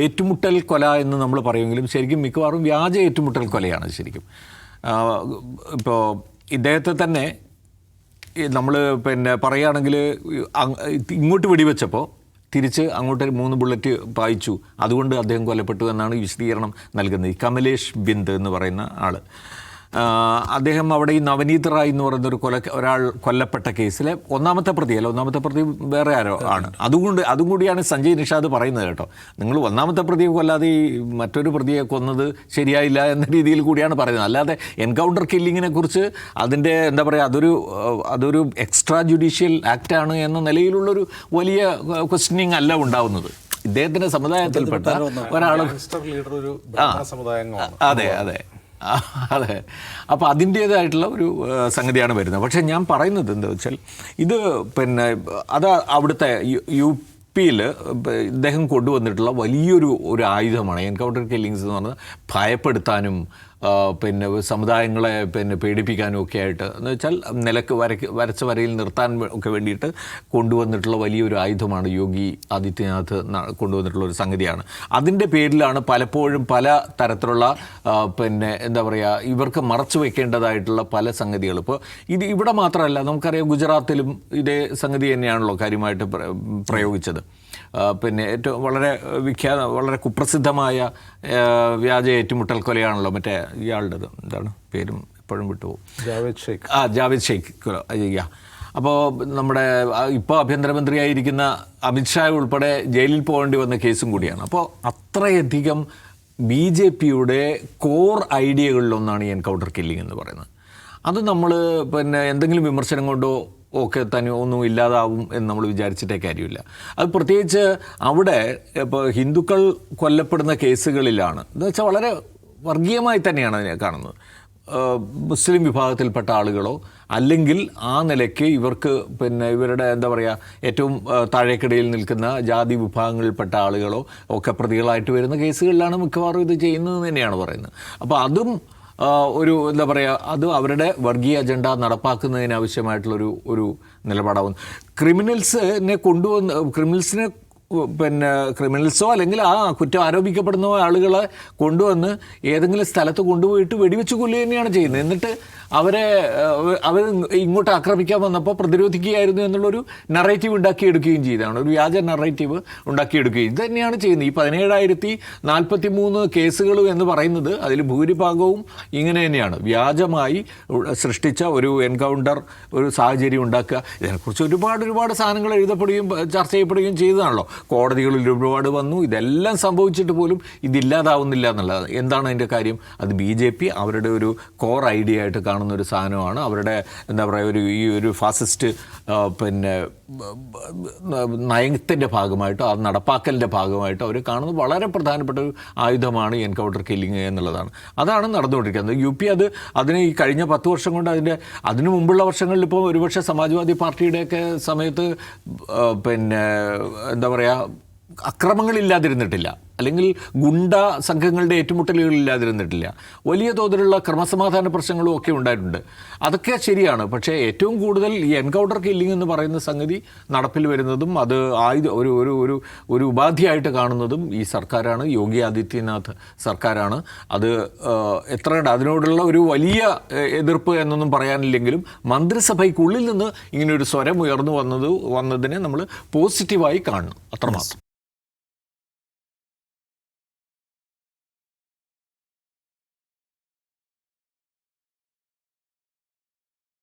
ഏറ്റുമുട്ടൽ കൊല എന്ന് നമ്മൾ പറയുമെങ്കിലും ശരിക്കും മിക്കവാറും വ്യാജ ഏറ്റുമുട്ടൽ കൊലയാണ് ശരിക്കും. ഇപ്പോൾ ഇദ്ദേഹത്തെ തന്നെ നമ്മൾ പറയുകയാണെങ്കിൽ ഇങ്ങോട്ട് വെടിവെച്ചപ്പോൾ തിരിച്ച് അങ്ങോട്ട് 3 ബുള്ളറ്റ് പായിച്ചു, അതുകൊണ്ട് അദ്ദേഹം കൊല്ലപ്പെട്ടു എന്നാണ് വിശദീകരണം നൽകുന്നത്. ഈ കമലേഷ് ബിന്ദ് എന്ന് പറയുന്ന ആൾ, അദ്ദേഹം അവിടെ ഈ നവനീത് റായ് എന്ന് പറയുന്ന ഒരാൾ കൊല്ലപ്പെട്ട കേസിലെ ഒന്നാമത്തെ പ്രതി വേറെ ആരോ ആണ്. അതും കൂടിയാണ് സഞ്ജയ് നിഷാദ് പറയുന്നത് കേട്ടോ. നിങ്ങൾ ഒന്നാമത്തെ പ്രതിയെ കൊല്ലാതെ ഈ മറ്റൊരു പ്രതിയെ കൊന്നത് ശരിയായില്ല എന്ന രീതിയിൽ കൂടിയാണ് പറയുന്നത്. അല്ലാതെ എൻകൗണ്ടർ കില്ലിങ്ങിനെ കുറിച്ച് അതിൻ്റെ എന്താ പറയുക, അതൊരു എക്സ്ട്രാ ജുഡീഷ്യൽ ആക്റ്റാണ് എന്ന നിലയിലുള്ളൊരു വലിയ ക്വസ്റ്റ്യനിങ് അല്ല ഉണ്ടാവുന്നത്. ഇദ്ദേഹത്തിൻ്റെ സമുദായത്തിൽപ്പെട്ട ഒരാൾ, അതെ. അപ്പോൾ അതിൻ്റേതായിട്ടുള്ള ഒരു സംഗതിയാണ് വരുന്നത്. പക്ഷേ ഞാൻ പറയുന്നത് എന്താ വെച്ചാൽ, ഇത് അത് അവിടുത്തെ യുപിയിൽ ഇദ്ദേഹം കൊണ്ടുവന്നിട്ടുള്ള വലിയൊരു ആയുധമാണ് എൻകൗണ്ടർ കില്ലിങ്സ് എന്ന് പറഞ്ഞാൽ. ഭയപ്പെടുത്താനും സമുദായങ്ങളെ പേടിപ്പിക്കാനും ഒക്കെ ആയിട്ട്, എന്ന് വെച്ചാൽ നിലക്ക് വരച്ച വരയിൽ നിർത്താൻ ഒക്കെ വേണ്ടിയിട്ട് കൊണ്ടുവന്നിട്ടുള്ള വലിയൊരു ആയുധമാണ് യോഗി ആദിത്യനാഥ് കൊണ്ടുവന്നിട്ടുള്ള ഒരു സംഗതിയാണ്. അതിൻ്റെ പേരിലാണ് പലപ്പോഴും പല തരത്തിലുള്ള എന്താ പറയുക, ഇവർക്ക് മറച്ചു വയ്ക്കേണ്ടതായിട്ടുള്ള പല സംഗതികൾ. ഇപ്പോൾ ഇവിടെ മാത്രമല്ല, നമുക്കറിയാം ഗുജറാത്തിലും ഇതേ സംഗതി തന്നെയാണല്ലോ കാര്യമായിട്ട് പ്രയോഗിച്ചത്. ഏറ്റവും വളരെ കുപ്രസിദ്ധമായ വ്യാജ ഏറ്റുമുട്ടൽ കൊലയാണല്ലോ മറ്റേ ഇയാളുടേത്, എന്താണ് പേരും എപ്പോഴും വിട്ടുപോകും, ജാവേദ് ഷെയ്ഖ് കൊല. അപ്പോൾ നമ്മുടെ ഇപ്പോൾ ആഭ്യന്തരമന്ത്രിയായിരിക്കുന്ന അമിത്ഷാ ഉൾപ്പെടെ ജയിലിൽ പോകേണ്ടി വന്ന കേസും കൂടിയാണ്. അപ്പോൾ അത്രയധികം BJPയുടെ കോർ ഐഡിയകളിലൊന്നാണ് ഈ എൻകൗണ്ടർ കില്ലിംഗ് എന്ന് പറയുന്നത്. അത് നമ്മൾ എന്തെങ്കിലും വിമർശനം കൊണ്ടോ ഒക്കെ തന്നെ ഒന്നും ഇല്ലാതാവും എന്ന് നമ്മൾ വിചാരിച്ചിട്ടേ കാര്യമില്ല. അത് പ്രത്യേകിച്ച് അവിടെ ഇപ്പോൾ ഹിന്ദുക്കൾ കൊല്ലപ്പെടുന്ന കേസുകളിലാണ്, എന്ന് വെച്ചാൽ വളരെ വർഗീയമായി തന്നെയാണ് അതിനെ കാണുന്നത്. മുസ്ലിം വിഭാഗത്തിൽപ്പെട്ട ആളുകളോ അല്ലെങ്കിൽ ആ നിലയ്ക്ക് ഇവർക്ക് ഇവരുടെ എന്താ പറയുക, ഏറ്റവും താഴേക്കിടയിൽ നിൽക്കുന്ന ജാതി വിഭാഗങ്ങളിൽപ്പെട്ട ആളുകളോ ഒക്കെ പ്രതികളായിട്ട് വരുന്ന കേസുകളിലാണ് മിക്കവാറും ഇത് ചെയ്യുന്നത് തന്നെയാണ് പറയുന്നത്. അപ്പോൾ അതും എന്താ പറയുക, അത് അവരുടെ വർഗീയ അജണ്ട നടപ്പാക്കുന്നതിനാവശ്യമായിട്ടുള്ളൊരു നിലപാടാവുന്നു. ക്രിമിനൽസോ അല്ലെങ്കിൽ ആ കുറ്റം ആരോപിക്കപ്പെടുന്ന ആളുകളെ കൊണ്ടുവന്ന് ഏതെങ്കിലും സ്ഥലത്ത് കൊണ്ടുപോയിട്ട് വെടിവെച്ച് കൊല്ലുക തന്നെയാണ് ചെയ്യുന്നത്. എന്നിട്ട് അവർ ഇങ്ങോട്ട് ആക്രമിക്കാൻ വന്നപ്പോൾ പ്രതിരോധിക്കുകയായിരുന്നു എന്നുള്ളൊരു നറേറ്റീവ് ഉണ്ടാക്കിയെടുക്കുകയും ചെയ്തതാണ്, ഒരു വ്യാജ നറേറ്റീവ് ഉണ്ടാക്കിയെടുക്കുകയും ഇത് തന്നെയാണ് ചെയ്യുന്നത്. ഈ 17,043 കേസുകൾ എന്ന് പറയുന്നത് അതിൽ ഭൂരിഭാഗവും ഇങ്ങനെ തന്നെയാണ്, വ്യാജമായി സൃഷ്ടിച്ച ഒരു എൻകൗണ്ടർ ഒരു സാഹചര്യം ഉണ്ടാക്കുക. ഇതിനെക്കുറിച്ച് ഒരുപാട് സാധനങ്ങൾ എഴുതപ്പെടുകയും ചർച്ച ചെയ്യപ്പെടുകയും ചെയ്തതാണല്ലോ. കോടതികളിൽ ഒരുപാട് വന്നു. ഇതെല്ലാം സംഭവിച്ചിട്ട് പോലും ഇതില്ലാതാവുന്നില്ല എന്നുള്ളത് എന്താണ് അതിൻ്റെ കാര്യം? അത് BJP അവരുടെ ഒരു കോർ ഐഡിയ ആയിട്ട് കാണുന്ന ഒരു സാധനമാണ്. അവരുടെ എന്താ പറയുക, ഈ ഒരു ഫാസിസ്റ്റ് നയത്തിൻ്റെ ഭാഗമായിട്ടോ അത് നടപ്പാക്കലിൻ്റെ ഭാഗമായിട്ടോ അവർ കാണുന്നത് വളരെ പ്രധാനപ്പെട്ട ഒരു ആയുധമാണ് ഈ എൻകൗണ്ടർ കില്ലിങ് എന്നുള്ളതാണ്. അതാണ് നടന്നുകൊണ്ടിരിക്കുന്നത്. UP അതിന് ഈ കഴിഞ്ഞ 10 വർഷം കൊണ്ട് അതിനു മുമ്പുള്ള വർഷങ്ങളിൽ ഇപ്പോൾ ഒരുപക്ഷെ സമാജ്വാദി പാർട്ടിയുടെയൊക്കെ സമയത്ത് എന്താ പറയുക, അക്രമങ്ങളില്ലാതിരുന്നിട്ടില്ല, അല്ലെങ്കിൽ ഗുണ്ട സംഘങ്ങളുടെ ഏറ്റുമുട്ടലുകളില്ലാതിരുന്നിട്ടില്ല. വലിയ തോതിലുള്ള ക്രമസമാധാന പ്രശ്നങ്ങളും ഒക്കെ ഉണ്ടായിട്ടുണ്ട്. അതൊക്കെ ശരിയാണ്. പക്ഷേ ഏറ്റവും കൂടുതൽ ഈ എൻകൗണ്ടർ കില്ലിംഗ് എന്ന് പറയുന്ന സംഗതി നടപ്പിൽ വരുന്നതും അത് ഒരു ഉപാധിയായിട്ട് കാണുന്നതും ഈ സർക്കാരാണ്, യോഗി ആദിത്യനാഥ് സർക്കാരാണ്. അത് അതിനോടുള്ള ഒരു വലിയ എതിർപ്പ് എന്നൊന്നും പറയാനില്ലെങ്കിലും മന്ത്രിസഭയ്ക്കുള്ളിൽ നിന്ന് ഇങ്ങനെയൊരു സ്വരം ഉയർന്നു വന്നതിനെ നമ്മൾ പോസിറ്റീവായി കാണണം, അത്രമാത്രം.